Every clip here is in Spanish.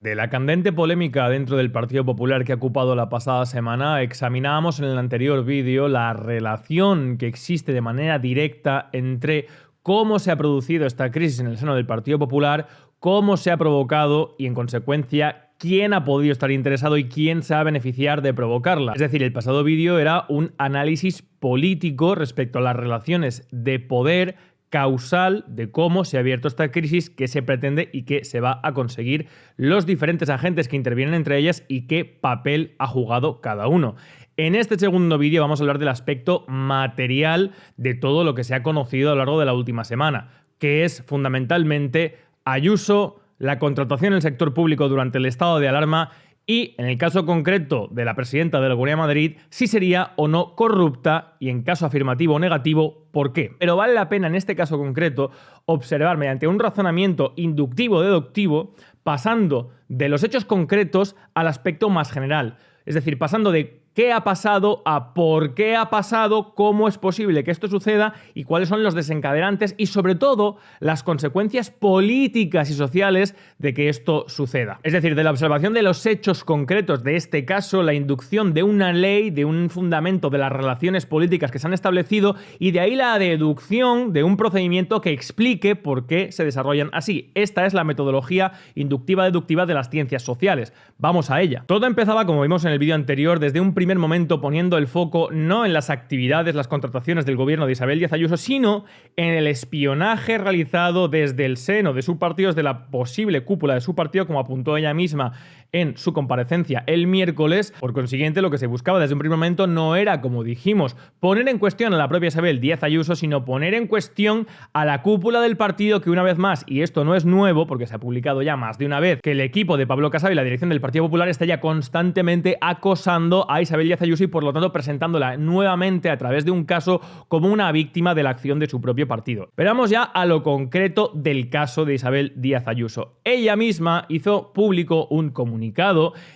De la candente polémica dentro del Partido Popular que ha ocupado la pasada semana, examinábamos en el anterior vídeo la relación que existe de manera directa entre cómo se ha producido esta crisis en el seno del Partido Popular, cómo se ha provocado y, en consecuencia, quién ha podido estar interesado y quién se va a beneficiar de provocarla. Es decir, el pasado vídeo era un análisis político respecto a las relaciones de poder causal de cómo se ha abierto esta crisis, qué se pretende y qué se va a conseguir, los diferentes agentes que intervienen entre ellas y qué papel ha jugado cada uno. En este segundo vídeo vamos a hablar del aspecto material de todo lo que se ha conocido a lo largo de la última semana, que es fundamentalmente Ayuso, la contratación en el sector público durante el estado de alarma y, en el caso concreto de la presidenta de la Comunidad de Madrid, si sería o no corrupta y, en caso afirmativo o negativo, ¿por qué? Pero vale la pena en este caso concreto observar mediante un razonamiento inductivo o deductivo, pasando de los hechos concretos al aspecto más general. Es decir, pasando de qué ha pasado a por qué ha pasado, cómo es posible que esto suceda y cuáles son los desencadenantes y, sobre todo, las consecuencias políticas y sociales de que esto suceda. Es decir, de la observación de los hechos concretos de este caso, la inducción de una ley, de un fundamento de las relaciones políticas que se han establecido y de ahí la deducción de un procedimiento que explique por qué se desarrollan así. Esta es la metodología inductiva-deductiva de las ciencias sociales. Vamos a ella. Todo empezaba, como vimos en el vídeo anterior, desde un primer momento poniendo el foco no en las actividades, las contrataciones del gobierno de Isabel Díaz Ayuso, sino en el espionaje realizado desde el seno de su partido, desde la posible cúpula de su partido, como apuntó ella misma en su comparecencia el miércoles. Por consiguiente, lo que se buscaba desde un primer momento no era, como dijimos, poner en cuestión a la propia Isabel Díaz Ayuso, sino poner en cuestión a la cúpula del partido que, una vez más, y esto no es nuevo porque se ha publicado ya más de una vez, que el equipo de Pablo Casado y la dirección del Partido Popular está ya constantemente acosando a Isabel Díaz Ayuso y, por lo tanto, presentándola nuevamente a través de un caso como una víctima de la acción de su propio partido. Pero vamos ya a lo concreto del caso de Isabel Díaz Ayuso. Ella misma hizo público un comunicado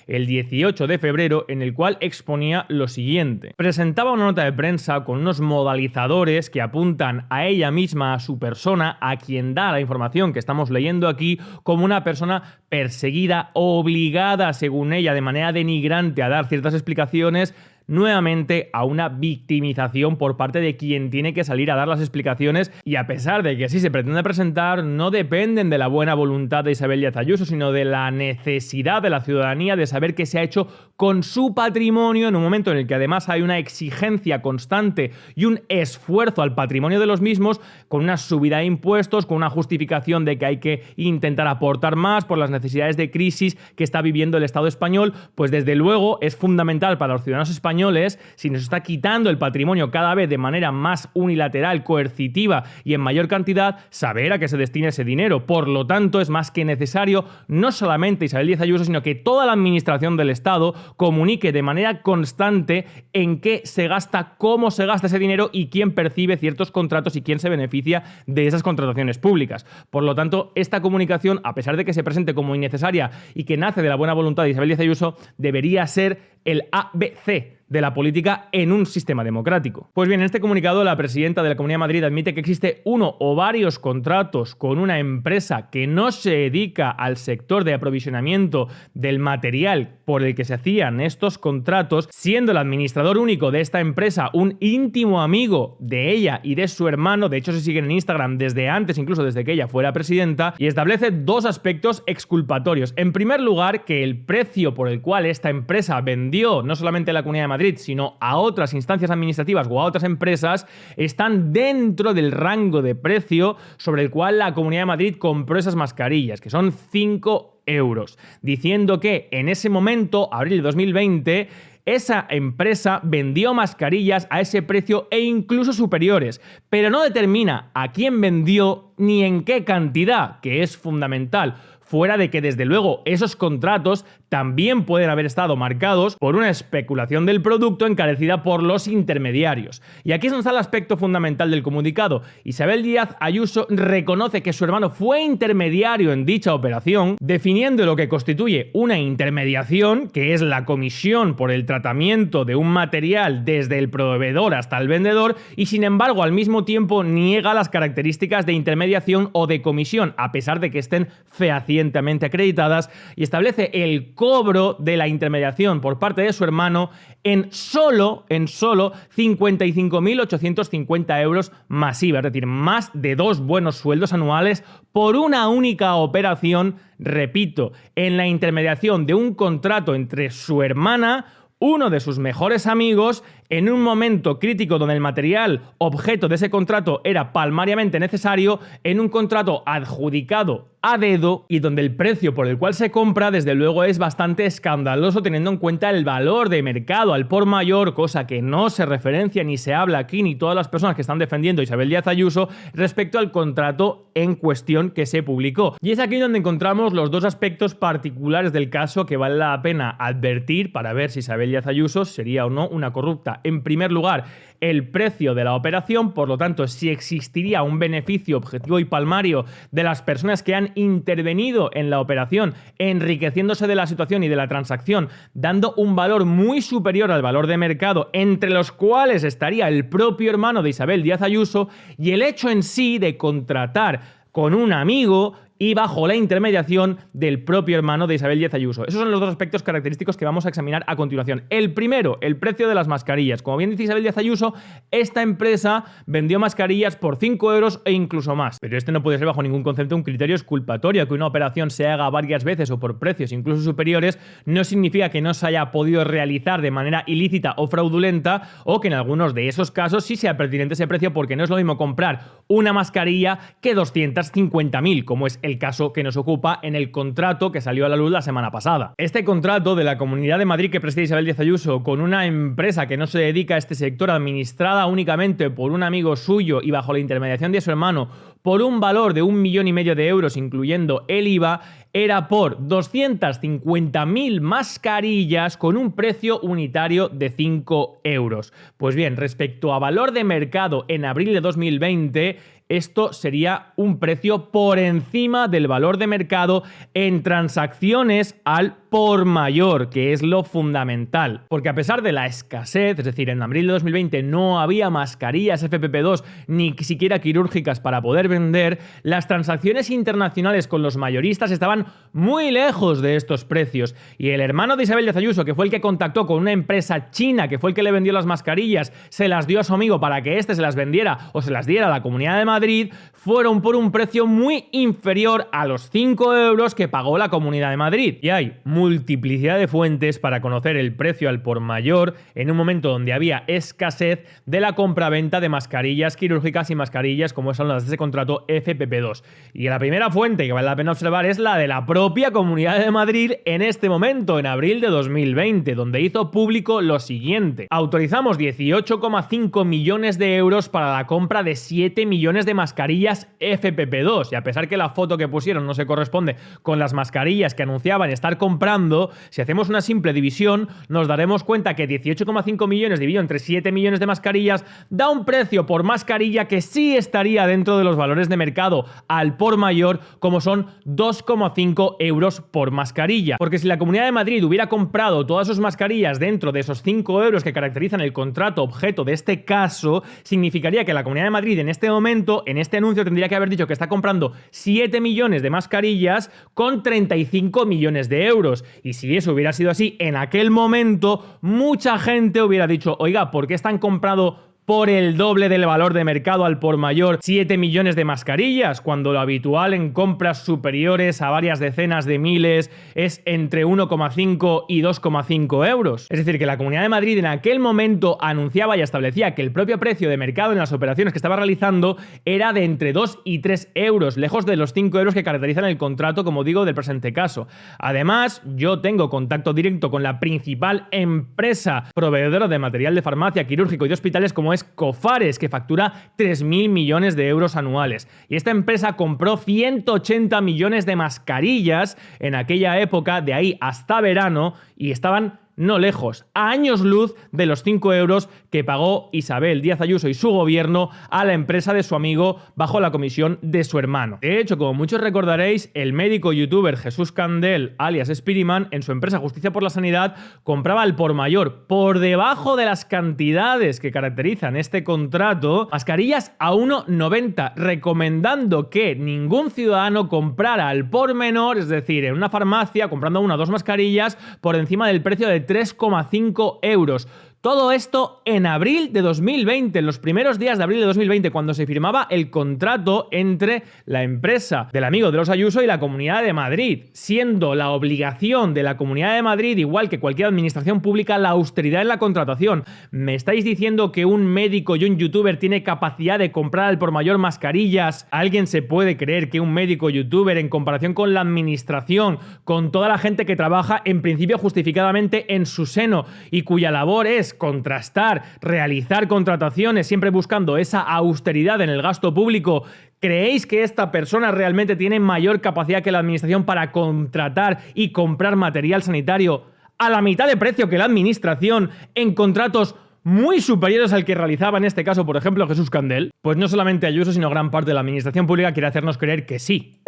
el 18 de febrero en el cual exponía lo siguiente. Presentaba una nota de prensa con unos modalizadores que apuntan a ella misma, a su persona, a quien da la información que estamos leyendo aquí, como una persona perseguida, obligada, según ella, de manera denigrante a dar ciertas explicaciones, nuevamente a una victimización por parte de quien tiene que salir a dar las explicaciones, y a pesar de que así se pretende presentar, no dependen de la buena voluntad de Isabel Díaz Ayuso, sino de la necesidad de la ciudadanía de saber qué se ha hecho con su patrimonio en un momento en el que además hay una exigencia constante y un esfuerzo al patrimonio de los mismos, con una subida de impuestos, con una justificación de que hay que intentar aportar más por las necesidades de crisis que está viviendo el Estado español. Pues desde luego es fundamental para los ciudadanos españoles, si nos está quitando el patrimonio cada vez de manera más unilateral, coercitiva y en mayor cantidad, saber a qué se destina ese dinero. Por lo tanto, es más que necesario no solamente Isabel Díaz Ayuso, sino que toda la administración del Estado comunique de manera constante en qué se gasta, cómo se gasta ese dinero y quién percibe ciertos contratos y quién se beneficia de esas contrataciones públicas. Por lo tanto, esta comunicación, a pesar de que se presente como innecesaria y que nace de la buena voluntad de Isabel Díaz Ayuso, debería ser el ABC de la política en un sistema democrático. Pues bien, en este comunicado la presidenta de la Comunidad de Madrid admite que existe uno o varios contratos con una empresa que no se dedica al sector de aprovisionamiento del material por el que se hacían estos contratos, siendo el administrador único de esta empresa un íntimo amigo de ella y de su hermano. De hecho, se siguen en Instagram desde antes, incluso desde que ella fuera presidenta, y establece dos aspectos exculpatorios. En primer lugar, que el precio por el cual esta empresa vendió no solamente a la Comunidad de Madrid, sino a otras instancias administrativas o a otras empresas, están dentro del rango de precio sobre el cual la Comunidad de Madrid compró esas mascarillas, que son 5 euros, diciendo que en ese momento, abril de 2020, esa empresa vendió mascarillas a ese precio e incluso superiores, pero no determina a quién vendió ni en qué cantidad, que es fundamental. Fuera de que, desde luego, esos contratos también pueden haber estado marcados por una especulación del producto encarecida por los intermediarios. Y aquí es donde está el aspecto fundamental del comunicado. Isabel Díaz Ayuso reconoce que su hermano fue intermediario en dicha operación, definiendo lo que constituye una intermediación, que es la comisión por el tratamiento de un material desde el proveedor hasta el vendedor, y sin embargo al mismo tiempo niega las características de intermediación o de comisión, a pesar de que estén fehacientemente suficientemente acreditadas y establece el cobro de la intermediación por parte de su hermano en solo 55.850 euros masiva, es decir, más de 2 buenos sueldos anuales por una única operación, repito, en la intermediación de un contrato entre su hermana, uno de sus mejores amigos, en un momento crítico donde el material objeto de ese contrato era palmariamente necesario, en un contrato adjudicado a dedo y donde el precio por el cual se compra desde luego es bastante escandaloso teniendo en cuenta el valor de mercado al por mayor, cosa que no se referencia ni se habla aquí ni todas las personas que están defendiendo a Isabel Díaz Ayuso respecto al contrato en cuestión que se publicó. Y es aquí donde encontramos los dos aspectos particulares del caso que vale la pena advertir para ver si Isabel Díaz Ayuso sería o no una corrupta. En primer lugar, el precio de la operación, por lo tanto, si existiría un beneficio objetivo y palmario de las personas que han intervenido en la operación, enriqueciéndose de la situación y de la transacción, dando un valor muy superior al valor de mercado, entre los cuales estaría el propio hermano de Isabel Díaz Ayuso, y el hecho en sí de contratar con un amigo y bajo la intermediación del propio hermano de Isabel Díaz Ayuso. Esos son los dos aspectos característicos que vamos a examinar a continuación. El primero, el precio de las mascarillas. Como bien dice Isabel Díaz Ayuso, esta empresa vendió mascarillas por 5 euros e incluso más. Pero este no puede ser bajo ningún concepto un criterio exculpatorio. Que una operación se haga varias veces o por precios incluso superiores no significa que no se haya podido realizar de manera ilícita o fraudulenta, o que en algunos de esos casos sí sea pertinente ese precio, porque no es lo mismo comprar una mascarilla que 250.000, como es el caso que nos ocupa en el contrato que salió a la luz la semana pasada. Este contrato de la Comunidad de Madrid que preside Isabel Díaz Ayuso con una empresa que no se dedica a este sector, administrada únicamente por un amigo suyo y bajo la intermediación de su hermano, por un valor de 1,5 millones de euros, incluyendo el IVA, era por 250.000 mascarillas con un precio unitario de 5 euros. Pues bien, respecto a valor de mercado en abril de 2020, esto sería un precio por encima del valor de mercado en transacciones al por mayor, que es lo fundamental. Porque a pesar de la escasez, es decir, en abril de 2020 no había mascarillas FFP2 ni siquiera quirúrgicas para poder vender, las transacciones internacionales con los mayoristas estaban muy lejos de estos precios. Y el hermano de Isabel Díaz Ayuso, que fue el que contactó con una empresa china, que fue el que le vendió las mascarillas, se las dio a su amigo para que éste se las vendiera o se las diera a la Comunidad de Madrid, fueron por un precio muy inferior a los 5 euros que pagó la Comunidad de Madrid. Y hay multiplicidad de fuentes para conocer el precio al por mayor en un momento donde había escasez de la compraventa de mascarillas quirúrgicas y mascarillas como son las de ese contrato FFP2. Y la primera fuente que vale la pena observar es la de la propia Comunidad de Madrid en este momento, en abril de 2020, donde hizo público lo siguiente: autorizamos 18,5 millones de euros para la compra de 7 millones de mascarillas FFP2, y a pesar que la foto que pusieron no se corresponde con las mascarillas que anunciaban estar comprando, si hacemos una simple división nos daremos cuenta que 18,5 millones dividido entre 7 millones de mascarillas da un precio por mascarilla que sí estaría dentro de los valores de mercado al por mayor, como son 2,5 euros por mascarilla. Porque si la Comunidad de Madrid hubiera comprado todas sus mascarillas dentro de esos 5 euros que caracterizan el contrato objeto de este caso, significaría que la Comunidad de Madrid en este momento, en este anuncio, tendría que haber dicho que está comprando 7 millones de mascarillas con 35 millones de euros. Y si eso hubiera sido así, en aquel momento mucha gente hubiera dicho: oiga, ¿por qué están comprando por el doble del valor de mercado al por mayor 7 millones de mascarillas, cuando lo habitual en compras superiores a varias decenas de miles es entre 1,5 y 2,5 euros? Es decir, que la Comunidad de Madrid en aquel momento anunciaba y establecía que el propio precio de mercado en las operaciones que estaba realizando era de entre 2 y 3 euros, lejos de los 5 euros que caracterizan el contrato, como digo, del presente caso. Además, yo tengo contacto directo con la principal empresa proveedora de material de farmacia, quirúrgico y de hospitales, como es Cofares, que factura 3.000 millones de euros anuales. Y esta empresa compró 180 millones de mascarillas en aquella época, de ahí hasta verano, y estaban no lejos, a años luz de los 5 euros que pagó Isabel Díaz Ayuso y su gobierno a la empresa de su amigo bajo la comisión de su hermano. De hecho, como muchos recordaréis, el médico youtuber Jesús Candel, alias Spiriman, en su empresa Justicia por la Sanidad, compraba al por mayor, por debajo de las cantidades que caracterizan este contrato, mascarillas a 1,90, recomendando que ningún ciudadano comprara al por menor, es decir, en una farmacia, comprando una o dos mascarillas, por encima del precio de 3,5 euros. Todo esto en abril de 2020, en los primeros días de abril de 2020, cuando se firmaba el contrato entre la empresa del amigo de los Ayuso y la Comunidad de Madrid, siendo la obligación de la Comunidad de Madrid, igual que cualquier administración pública, la austeridad en la contratación. ¿Me estáis diciendo que un médico y un youtuber tiene capacidad de comprar al por mayor mascarillas? ¿Alguien se puede creer que un médico youtuber, en comparación con la administración, con toda la gente que trabaja en principio justificadamente en su seno y cuya labor es contrastar, realizar contrataciones, siempre buscando esa austeridad en el gasto público, ¿creéis que esta persona realmente tiene mayor capacidad que la administración para contratar y comprar material sanitario a la mitad de precio que la administración en contratos muy superiores al que realizaba en este caso, por ejemplo, Jesús Candel? Pues no solamente Ayuso, sino gran parte de la administración pública quiere hacernos creer que sí.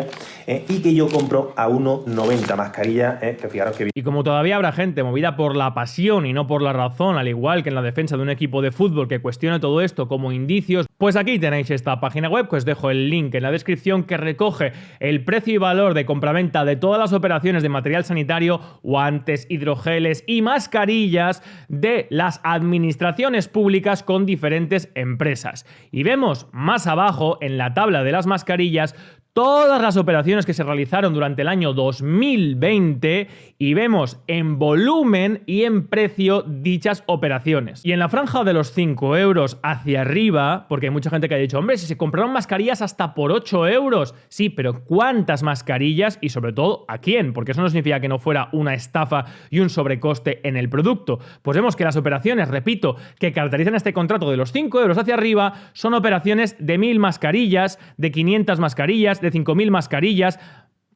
Y que yo compro a 1,90 mascarillas, que fijaros que... Y como todavía habrá gente movida por la pasión y no por la razón, al igual que en la defensa de un equipo de fútbol que cuestione todo esto como indicios, pues aquí tenéis esta página web, que os dejo el link en la descripción, que recoge el precio y valor de compraventa de todas las operaciones de material sanitario, guantes, hidrogeles y mascarillas de las administraciones públicas con diferentes empresas. Y vemos más abajo en la tabla de las mascarillas todas las operaciones que se realizaron durante el año 2020 y vemos en volumen y en precio dichas operaciones. Y en la franja de los 5 euros hacia arriba, porque hay mucha gente que ha dicho, hombre, si se compraron mascarillas hasta por 8 euros. Sí, pero ¿cuántas mascarillas? Y sobre todo, ¿a quién? Porque eso no significa que no fuera una estafa y un sobrecoste en el producto. Pues vemos que las operaciones, repito, que caracterizan este contrato de los 5 euros hacia arriba son operaciones de 1.000 mascarillas, de 500 mascarillas, de 5.000 mascarillas,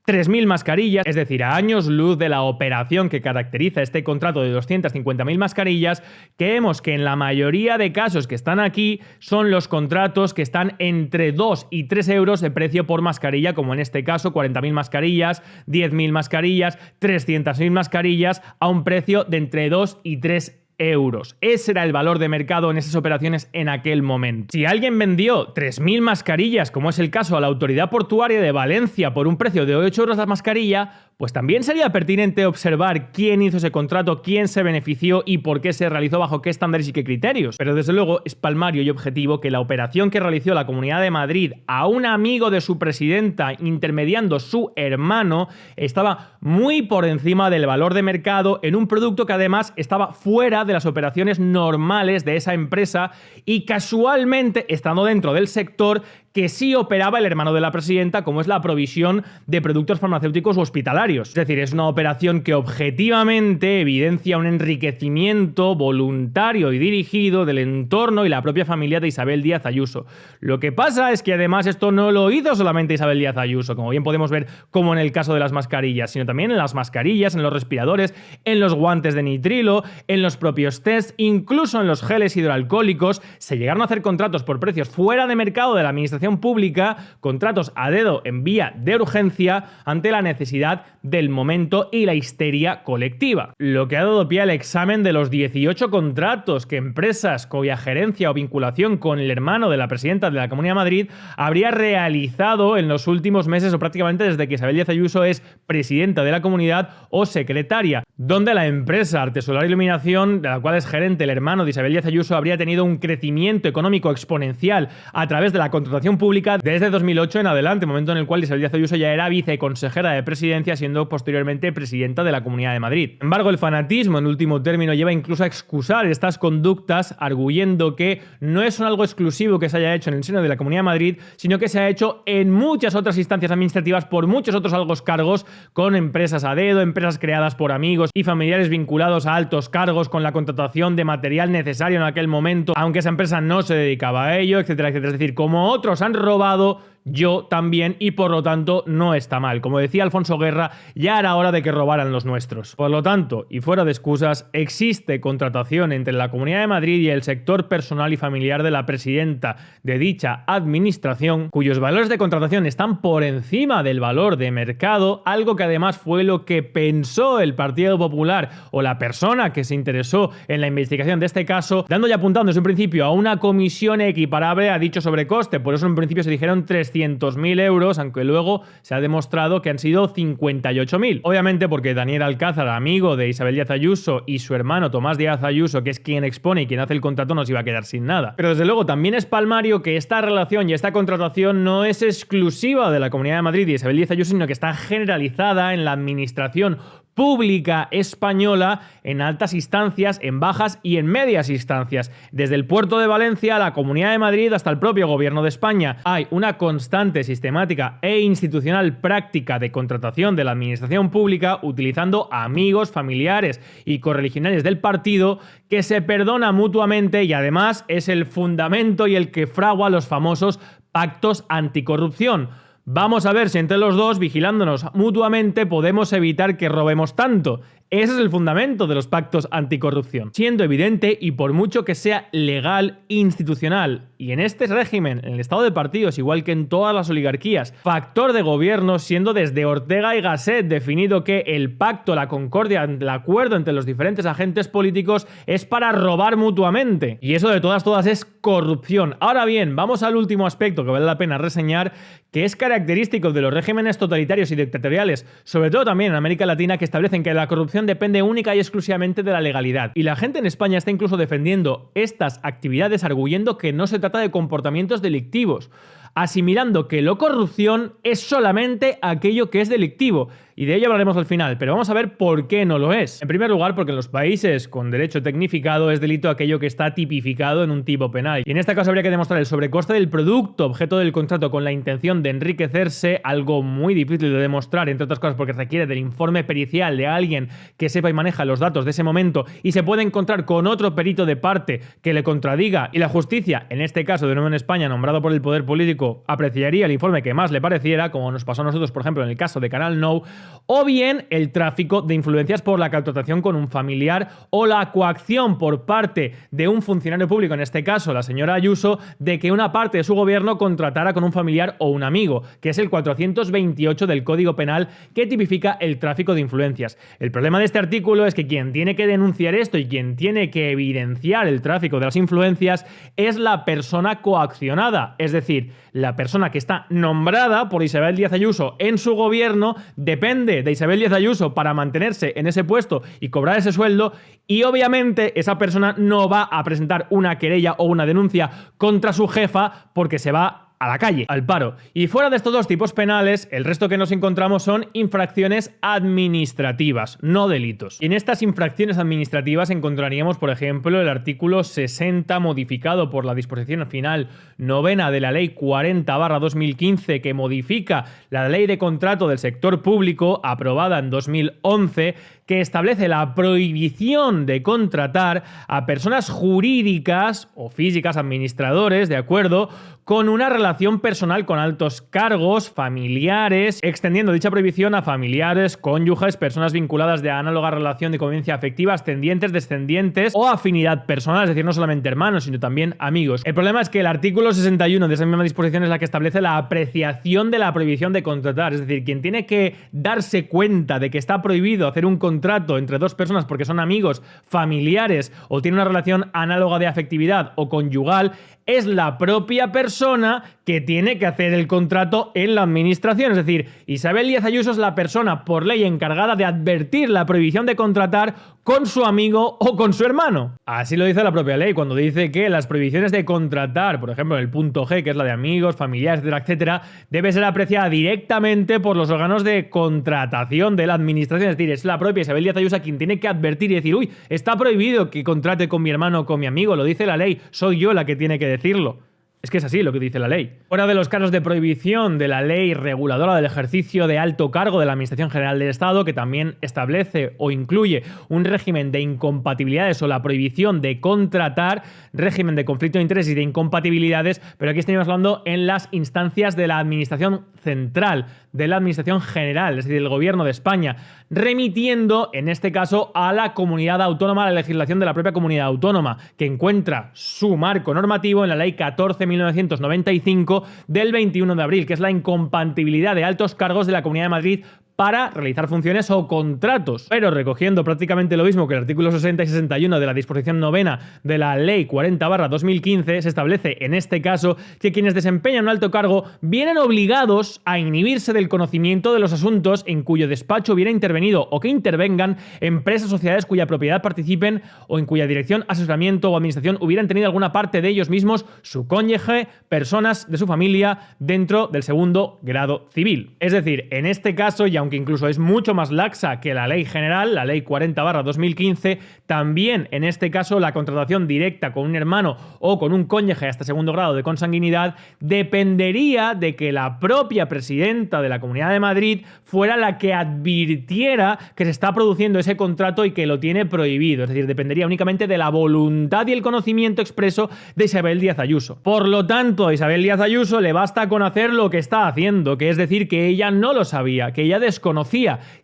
3.000 mascarillas, es decir, a años luz de la operación que caracteriza este contrato de 250.000 mascarillas, que vemos que en la mayoría de casos que están aquí son los contratos que están entre 2 y 3 euros de precio por mascarilla, como en este caso 40.000 mascarillas, 10.000 mascarillas, 300.000 mascarillas a un precio de entre 2 y 3 euros. Ese era el valor de mercado en esas operaciones en aquel momento. Si alguien vendió 3.000 mascarillas, como es el caso a la Autoridad Portuaria de Valencia por un precio de 8 euros la mascarilla, pues también sería pertinente observar quién hizo ese contrato, quién se benefició y por qué se realizó, bajo qué estándares y qué criterios. Pero desde luego es palmario y objetivo que la operación que realizó la Comunidad de Madrid a un amigo de su presidenta, intermediando su hermano, estaba muy por encima del valor de mercado en un producto que además estaba fuera de las operaciones normales de esa empresa y casualmente estando dentro del sector que sí operaba el hermano de la presidenta, como es la provisión de productos farmacéuticos u hospitalarios. Es decir, es una operación que objetivamente evidencia un enriquecimiento voluntario y dirigido del entorno y la propia familia de Isabel Díaz Ayuso. Lo que pasa es que además esto no lo hizo solamente Isabel Díaz Ayuso, como bien podemos ver como en el caso de las mascarillas, sino también en las mascarillas, en los respiradores, en los guantes de nitrilo, en los propios tests, incluso en los geles hidroalcohólicos. Se llegaron a hacer contratos por precios fuera de mercado de la administración pública, contratos a dedo en vía de urgencia ante la necesidad del momento y la histeria colectiva. Lo que ha dado pie al examen de los 18 contratos que empresas cuya gerencia o vinculación con el hermano de la presidenta de la Comunidad de Madrid habría realizado en los últimos meses o prácticamente desde que Isabel Díaz Ayuso es presidenta de la comunidad o secretaria, donde la empresa Artesolar Iluminación, de la cual es gerente el hermano de Isabel Díaz Ayuso, habría tenido un crecimiento económico exponencial a través de la contratación pública desde 2008 en adelante, momento en el cual Isabel Díaz Ayuso ya era viceconsejera de presidencia, siendo posteriormente presidenta de la Comunidad de Madrid. Sin embargo, el fanatismo, en último término, lleva incluso a excusar estas conductas, arguyendo que no es algo exclusivo que se haya hecho en el seno de la Comunidad de Madrid, sino que se ha hecho en muchas otras instancias administrativas por muchos otros altos cargos, con empresas a dedo, empresas creadas por amigos y familiares vinculados a altos cargos, con la contratación de material necesario en aquel momento, aunque esa empresa no se dedicaba a ello, etcétera, etcétera. Es decir, como otros han robado, yo también, y por lo tanto no está mal. Como decía Alfonso Guerra, ya era hora de que robaran los nuestros. Por lo tanto, y fuera de excusas, existe contratación entre la Comunidad de Madrid y el sector personal y familiar de la presidenta de dicha administración, cuyos valores de contratación están por encima del valor de mercado, algo que además fue lo que pensó el Partido Popular o la persona que se interesó en la investigación de este caso, dando y apuntando desde un principio a una comisión equiparable a dicho sobrecoste. Por eso en principio se dijeron 300.000 euros, aunque luego se ha demostrado que han sido 58.000. Obviamente porque Daniel Alcázar, amigo de Isabel Díaz Ayuso, y su hermano Tomás Díaz Ayuso, que es quien expone y quien hace el contrato, no se iba a quedar sin nada. Pero desde luego también es palmario que esta relación y esta contratación no es exclusiva de la Comunidad de Madrid y Isabel Díaz Ayuso, sino que está generalizada en la administración pública española en altas instancias, en bajas y en medias instancias. Desde el puerto de Valencia a la Comunidad de Madrid hasta el propio Gobierno de España hay una constante, sistemática e institucional práctica de contratación de la administración pública utilizando amigos, familiares y correligionarios del partido que se perdona mutuamente y además es el fundamento y el que fragua los famosos pactos anticorrupción. Vamos a ver si entre los dos, vigilándonos mutuamente, podemos evitar que robemos tanto. Ese es el fundamento de los pactos anticorrupción, siendo evidente y por mucho que sea legal, institucional. Y en este régimen, en el estado de partidos, igual que en todas las oligarquías, factor de gobierno, siendo desde Ortega y Gasset definido que el pacto, la concordia, el acuerdo entre los diferentes agentes políticos es para robar mutuamente. Y eso de todas es corrupción. Ahora bien, vamos al último aspecto que vale la pena reseñar, que es característico de los regímenes totalitarios y dictatoriales, sobre todo también en América Latina, que establecen que la corrupción depende única y exclusivamente de la legalidad. Y la gente en España está incluso defendiendo estas actividades arguyendo que no se trata de comportamientos delictivos, asimilando que la corrupción es solamente aquello que es delictivo. Y de ello hablaremos al final, pero vamos a ver por qué no lo es. En primer lugar, porque en los países con derecho tecnificado es delito aquello que está tipificado en un tipo penal. Y en este caso habría que demostrar el sobrecoste del producto objeto del contrato con la intención de enriquecerse, algo muy difícil de demostrar, entre otras cosas porque requiere del informe pericial de alguien que sepa y maneja los datos de ese momento y se puede encontrar con otro perito de parte que le contradiga y la justicia, en este caso de nuevo en España, nombrado por el poder político, apreciaría el informe que más le pareciera, como nos pasó a nosotros, por ejemplo, en el caso de Canal Now, o bien el tráfico de influencias por la contratación con un familiar o la coacción por parte de un funcionario público, en este caso la señora Ayuso, de que una parte de su gobierno contratara con un familiar o un amigo, que es el 428 del Código Penal que tipifica el tráfico de influencias. El problema de este artículo es que quien tiene que denunciar esto y quien tiene que evidenciar el tráfico de las influencias es la persona coaccionada, es decir, la persona que está nombrada por Isabel Díaz Ayuso en su gobierno depende de Isabel Díaz Ayuso para mantenerse en ese puesto y cobrar ese sueldo, y obviamente esa persona no va a presentar una querella o una denuncia contra su jefa porque se va a la calle, al paro. Y fuera de estos dos tipos penales, el resto que nos encontramos son infracciones administrativas, no delitos. Y en estas infracciones administrativas encontraríamos, por ejemplo, el artículo 60 modificado por la disposición final novena de la Ley 40/2015 que modifica la Ley de Contrato del Sector Público aprobada en 2011, que establece la prohibición de contratar a personas jurídicas o físicas, administradores, de acuerdo, con una relación personal con altos cargos, familiares, extendiendo dicha prohibición a familiares, cónyuges, personas vinculadas de análoga relación de convivencia afectiva, ascendientes, descendientes o afinidad personal, es decir, no solamente hermanos, sino también amigos. El problema es que el artículo 61 de esa misma disposición es la que establece la apreciación de la prohibición de contratar, es decir, quien tiene que darse cuenta de que está prohibido hacer un contrato entre dos personas porque son amigos, familiares o tiene una relación análoga de afectividad o conyugal es la propia persona que tiene que hacer el contrato en la administración. Es decir, Isabel Díaz Ayuso es la persona por ley encargada de advertir la prohibición de contratar con su amigo o con su hermano. Así lo dice la propia ley cuando dice que las prohibiciones de contratar, por ejemplo, en el punto G, que es la de amigos, familiares, etcétera, etcétera, debe ser apreciada directamente por los órganos de contratación de la administración. Es decir, es la propia Isabel Díaz Ayuso quien tiene que advertir y decir, uy, está prohibido que contrate con mi hermano o con mi amigo, lo dice la ley, soy yo la que tiene que decirlo. Es que es así lo que dice la ley. Fuera de los casos de prohibición de la ley reguladora del ejercicio de alto cargo de la Administración General del Estado, que también establece o incluye un régimen de incompatibilidades o la prohibición de contratar, régimen de conflicto de intereses y de incompatibilidades, pero aquí estamos hablando en las instancias de la Administración Central, de la Administración General, es decir, del Gobierno de España, remitiendo, en este caso, a la comunidad autónoma, a la legislación de la propia comunidad autónoma, que encuentra su marco normativo en la Ley 14.1995 del 21 de abril, que es la incompatibilidad de altos cargos de la Comunidad de Madrid para realizar funciones o contratos. Pero recogiendo prácticamente lo mismo que el artículo 60 y 61 de la disposición novena de la Ley 40/2015, se establece en este caso que quienes desempeñan un alto cargo vienen obligados a inhibirse del conocimiento de los asuntos en cuyo despacho hubiera intervenido o que intervengan empresas o sociedades cuya propiedad participen o en cuya dirección, asesoramiento o administración hubieran tenido alguna parte de ellos mismos, su cónyuge, personas de su familia dentro del segundo grado civil. Es decir, en este caso, y aunque incluso es mucho más laxa que la ley general, la ley 40/2015, también en este caso la contratación directa con un hermano o con un cónyuge hasta segundo grado de consanguinidad dependería de que la propia presidenta de la Comunidad de Madrid fuera la que advirtiera que se está produciendo ese contrato y que lo tiene prohibido. Es decir, dependería únicamente de la voluntad y el conocimiento expreso de Isabel Díaz Ayuso. Por lo tanto, a Isabel Díaz Ayuso le basta con hacer lo que está haciendo, que es decir, que ella no lo sabía, que ella desconocía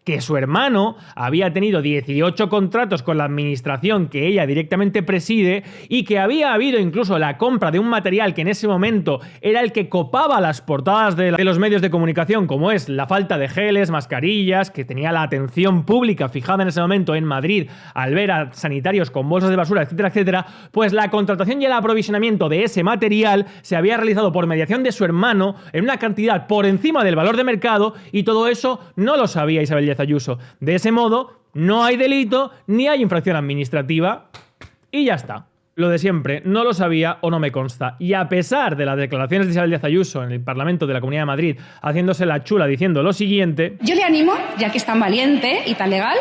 que su hermano había tenido 18 contratos con la administración que ella directamente preside y que había habido incluso la compra de un material que en ese momento era el que copaba las portadas de los medios de comunicación, como es la falta de geles, mascarillas, que tenía la atención pública fijada en ese momento en Madrid al ver a sanitarios con bolsas de basura, etcétera, etcétera, pues la contratación y el aprovisionamiento de ese material se había realizado por mediación de su hermano en una cantidad por encima del valor de mercado y todo eso no lo sabía Isabel Díaz Ayuso. De ese modo, no hay delito ni hay infracción administrativa y ya está. Lo de siempre, no lo sabía o no me consta. Y a pesar de las declaraciones de Isabel Díaz Ayuso en el Parlamento de la Comunidad de Madrid haciéndose la chula diciendo lo siguiente... Yo le animo, ya que es tan valiente y tan legal,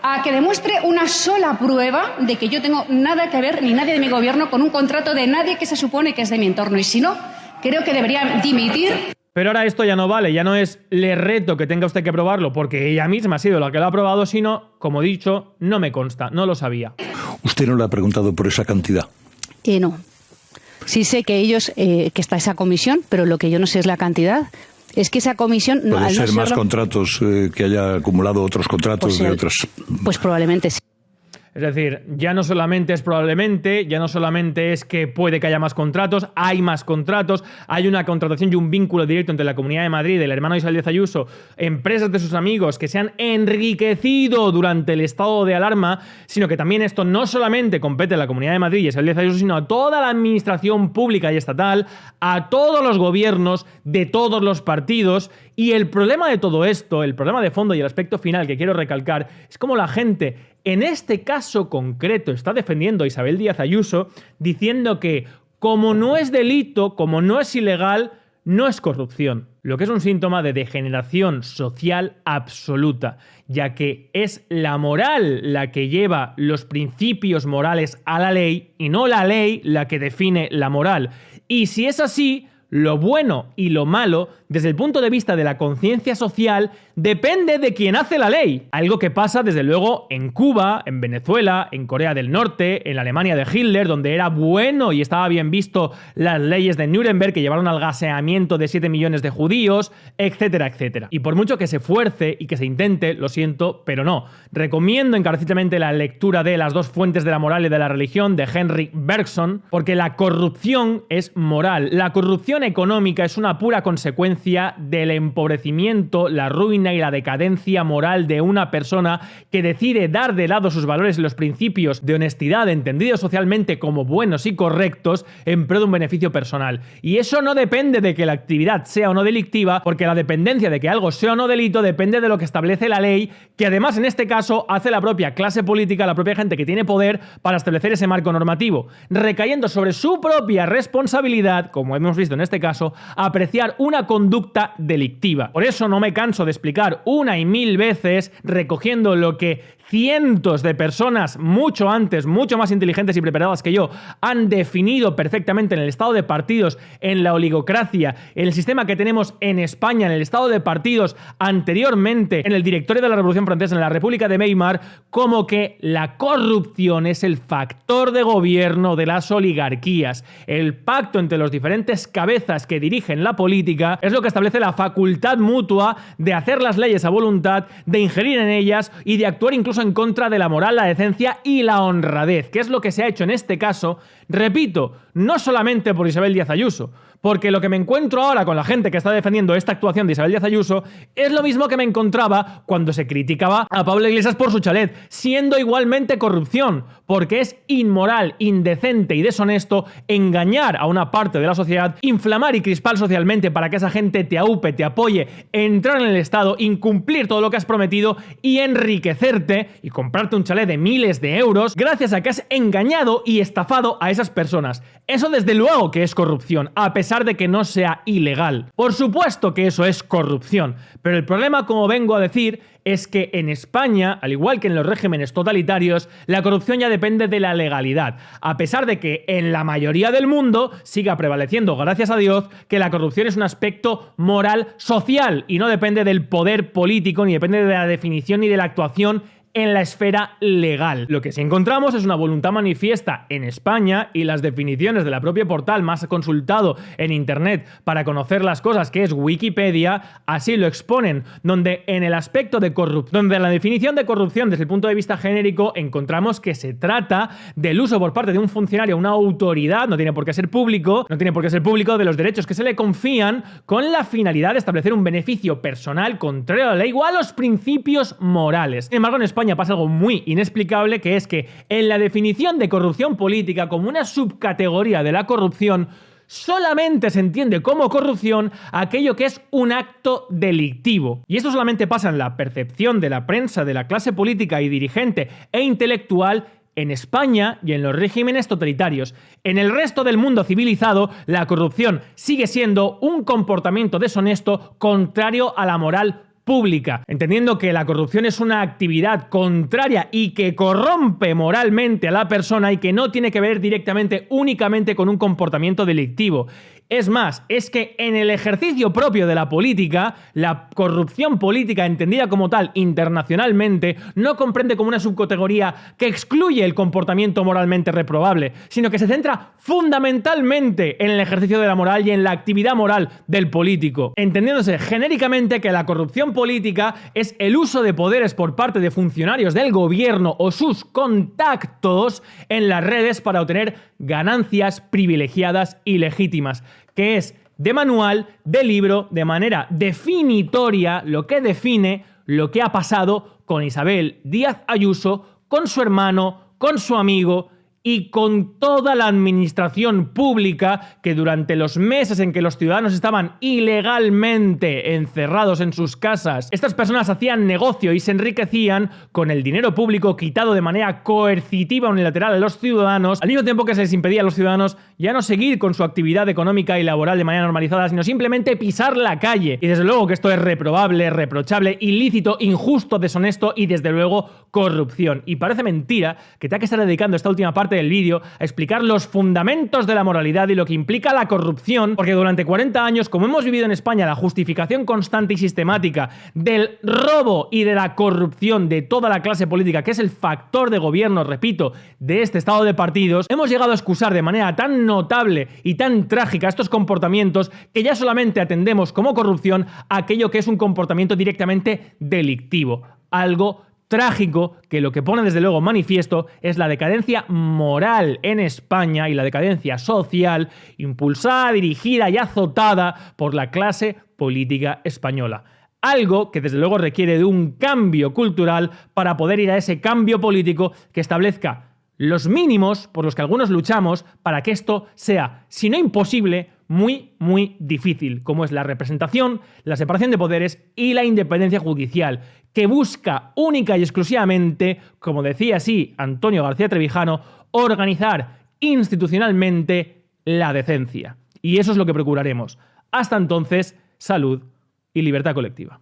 a que demuestre una sola prueba de que yo tengo nada que ver, ni nadie de mi gobierno, con un contrato de nadie que se supone que es de mi entorno. Y si no, creo que debería dimitir. Pero ahora esto ya no vale, ya no es le reto que tenga usted que probarlo porque ella misma ha sido la que lo ha probado, sino, como he dicho, no me consta, no lo sabía. ¿Usted no le ha preguntado por esa cantidad? No. Sí sé que ellos, que está esa comisión, pero lo que yo no sé es la cantidad. Es que esa comisión... Puede ser más contratos que haya acumulado otros contratos de otras... Pues probablemente sí. Es decir, ya no solamente es probablemente, ya no solamente es que puede que haya más contratos, hay más contratos, hay una contratación y un vínculo directo entre la Comunidad de Madrid, el hermano Isabel Díaz Ayuso, empresas de sus amigos que se han enriquecido durante el estado de alarma, sino que también esto no solamente compete a la Comunidad de Madrid y Isabel Díaz Ayuso, sino a toda la administración pública y estatal, a todos los gobiernos de todos los partidos. Y el problema de todo esto, el problema de fondo y el aspecto final que quiero recalcar, es cómo la gente en este caso concreto está defendiendo a Isabel Díaz Ayuso diciendo que como no es delito, como no es ilegal, no es corrupción. Lo que es un síntoma de degeneración social absoluta, ya que es la moral la que lleva los principios morales a la ley y no la ley la que define la moral. Y si es así, lo bueno y lo malo, desde el punto de vista de la conciencia social, depende de quien hace la ley. Algo que pasa, desde luego, en Cuba, en Venezuela, en Corea del Norte, en la Alemania de Hitler, donde era bueno y estaba bien visto las leyes de Nuremberg que llevaron al gaseamiento de 7 millones de judíos, etcétera, etcétera. Y por mucho que se fuerce y que se intente, lo siento, pero no. Recomiendo encarecidamente la lectura de Las dos fuentes de la moral y de la religión de Henrik Bergson, porque la corrupción es moral. La corrupción económica es una pura consecuencia del empobrecimiento, la ruina y la decadencia moral de una persona que decide dar de lado sus valores y los principios de honestidad entendidos socialmente como buenos y correctos en pro de un beneficio personal. Y eso no depende de que la actividad sea o no delictiva, porque la dependencia de que algo sea o no delito depende de lo que establece la ley, que además en este caso hace la propia clase política, la propia gente que tiene poder para establecer ese marco normativo, recayendo sobre su propia responsabilidad, como hemos visto en este caso, apreciar una conducta conducta delictiva. Por eso no me canso de explicar una y mil veces, recogiendo lo que cientos de personas mucho antes, mucho más inteligentes y preparadas que yo, han definido perfectamente en el estado de partidos, en la oligocracia, en el sistema que tenemos en España, en el estado de partidos anteriormente, en el directorio de la Revolución Francesa, en la República de Weimar, como que la corrupción es el factor de gobierno de las oligarquías. El pacto entre los diferentes cabezas que dirigen la política es lo que establece la facultad mutua de hacer las leyes a voluntad, de ingerir en ellas y de actuar incluso en contra de la moral, la decencia y la honradez, que es lo que se ha hecho en este caso, repito, no solamente por Isabel Díaz Ayuso, porque lo que me encuentro ahora con la gente que está defendiendo esta actuación de Isabel Díaz Ayuso es lo mismo que me encontraba cuando se criticaba a Pablo Iglesias por su chalet, siendo igualmente corrupción, porque es inmoral, indecente y deshonesto engañar a una parte de la sociedad, inflamar y crispar socialmente para que esa gente te aupe, te apoye, entrar en el Estado, incumplir todo lo que has prometido y enriquecerte y comprarte un chalet de miles de euros gracias a que has engañado y estafado a esas personas. Eso desde luego que es corrupción, a pesar de que no sea ilegal. Por supuesto que eso es corrupción, pero el problema, como vengo a decir, es que en España, al igual que en los regímenes totalitarios, la corrupción ya depende de la legalidad, a pesar de que en la mayoría del mundo siga prevaleciendo, gracias a Dios, que la corrupción es un aspecto moral social y no depende del poder político, ni depende de la definición ni de la actuación en la esfera legal. Lo que sí encontramos es una voluntad manifiesta en España y las definiciones de la propia portal más consultado en internet para conocer las cosas, que es Wikipedia, así lo exponen, donde en el aspecto de corrupción, donde en la definición de corrupción desde el punto de vista genérico encontramos que se trata del uso por parte de un funcionario, una autoridad, no tiene por qué ser público, de los derechos que se le confían con la finalidad de establecer un beneficio personal contrario a la ley o a los principios morales. Sin embargo, en España pasa algo muy inexplicable, que es que en la definición de corrupción política como una subcategoría de la corrupción solamente se entiende como corrupción aquello que es un acto delictivo. Y esto solamente pasa en la percepción de la prensa, de la clase política y dirigente e intelectual en España y en los regímenes totalitarios. En el resto del mundo civilizado, la corrupción sigue siendo un comportamiento deshonesto contrario a la moral pública, entendiendo que la corrupción es una actividad contraria y que corrompe moralmente a la persona y que no tiene que ver directamente, únicamente con un comportamiento delictivo. Es más, es que en el ejercicio propio de la política, la corrupción política entendida como tal internacionalmente no comprende como una subcategoría que excluye el comportamiento moralmente reprobable, sino que se centra fundamentalmente en el ejercicio de la moral y en la actividad moral del político, entendiéndose genéricamente que la corrupción política es el uso de poderes por parte de funcionarios del gobierno o sus contactos en las redes para obtener ganancias privilegiadas y legítimas, que es de manual, de libro, de manera definitoria, lo que define lo que ha pasado con Isabel Díaz Ayuso, con su hermano, con su amigo y con toda la administración pública que durante los meses en que los ciudadanos estaban ilegalmente encerrados en sus casas, estas personas hacían negocio y se enriquecían con el dinero público quitado de manera coercitiva unilateral a los ciudadanos, al mismo tiempo que se les impedía a los ciudadanos ya no seguir con su actividad económica y laboral de manera normalizada, sino simplemente pisar la calle. Y desde luego que esto es reprobable, reprochable, ilícito, injusto, deshonesto y desde luego corrupción. Y parece mentira que tenga que estar dedicando esta última parte del vídeo a explicar los fundamentos de la moralidad y lo que implica la corrupción, porque durante 40 años, como hemos vivido en España, la justificación constante y sistemática del robo y de la corrupción de toda la clase política, que es el factor de gobierno, repito, de este estado de partidos, hemos llegado a excusar de manera tan notable y tan trágica estos comportamientos que ya solamente atendemos como corrupción aquello que es un comportamiento directamente delictivo. Algo trágico que lo que pone desde luego manifiesto es la decadencia moral en España y la decadencia social impulsada, dirigida y azotada por la clase política española. Algo que desde luego requiere de un cambio cultural para poder ir a ese cambio político que establezca los mínimos por los que algunos luchamos para que esto sea, si no imposible, muy, muy difícil, como es la representación, la separación de poderes y la independencia judicial, que busca única y exclusivamente, como decía así Antonio García Trevijano, organizar institucionalmente la decencia. Y eso es lo que procuraremos. Hasta entonces, salud y libertad colectiva.